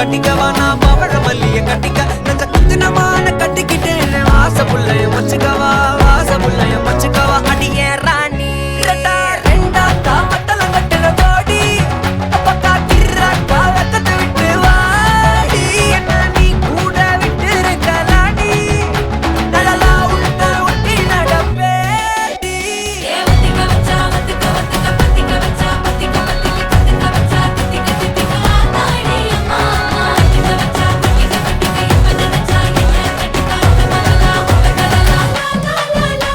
கட்டிக்கவா நான் பவழ மல்லிய கட்டிக்க நெஞ்ச குத்துனமான கட்டிக்கிட்டேன் வாச புள்ளைய வச்சுக்கவா வாச புள்ளைய வச்சுக்கவா அடியே ராணி ரெண்டா தாமத்தல கட்டுற கோடி அப்பக்கா கிர்ராக்கா வெக்கத்தை விட்டு வாடி என்ன நீ கூட விட்டு இருக்கலாடி நடலா உள்ள ஒட்டி நடப்பேடி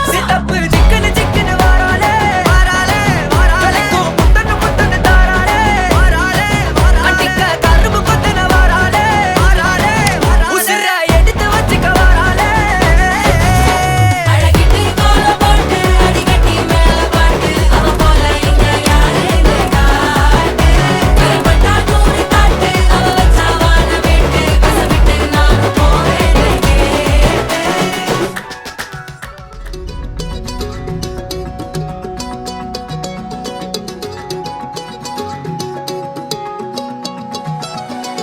சித்தப்பு சிக்கனு சிக்கனு வாராலே வாராலே வாராலே முத்தனு முத்தனு தாராலே வாராலே வாராலே அடிக்க கரும்பு கொத்தன வாராலே வாராலே வாராலே உசிர எடுத்து வச்சுக்க வாராலே அழகிட்டு கோல போட்டு அடிக்கட்டி மேல பாட்டு அவ போல இங்க யாருன்னு காட்டு கைப்பட்டா நூறு காட்டு அவ வச்சா வாழ வேட்டு கசவிட்டு நானும் போவேன்னு கேட்டு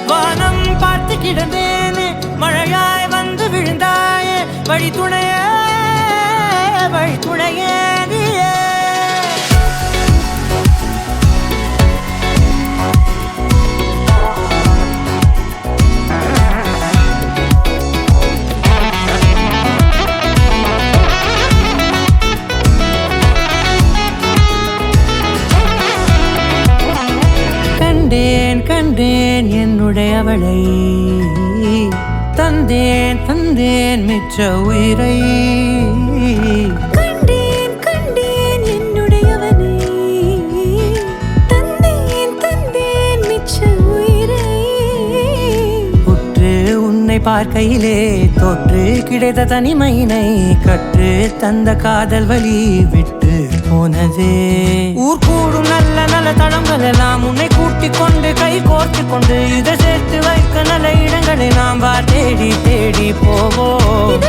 வானம் பார்த்து கிடந்தேனே மழையாய் வந்து விழுந்தாயே வழி துணையே நீயே கண்டேன் கண்டேன் என்னுடையவளை தந்தேன் தந்தேன் மிச்ச உயிரை கண்டேன் கண்டேன் என்னுடையவனை தந்தேன் தந்தேன் மிச்ச உயிரை உற்று உன்னை பார்க்கையிலே தொற்று கிடைத்த தனிமையினை கற்று தந்த காதல் வழி விட்டு போனதே ஊர் கூடும் நல்ல நல்ல தளங்கள் எல்லாம் உன்னை கூட்டிக் கொண்டு கை கோர்த்து கொண்டு இதை சேர்த்து வைக்க நல்ல இடங்களை நாம் தேடி தேடி போவோம்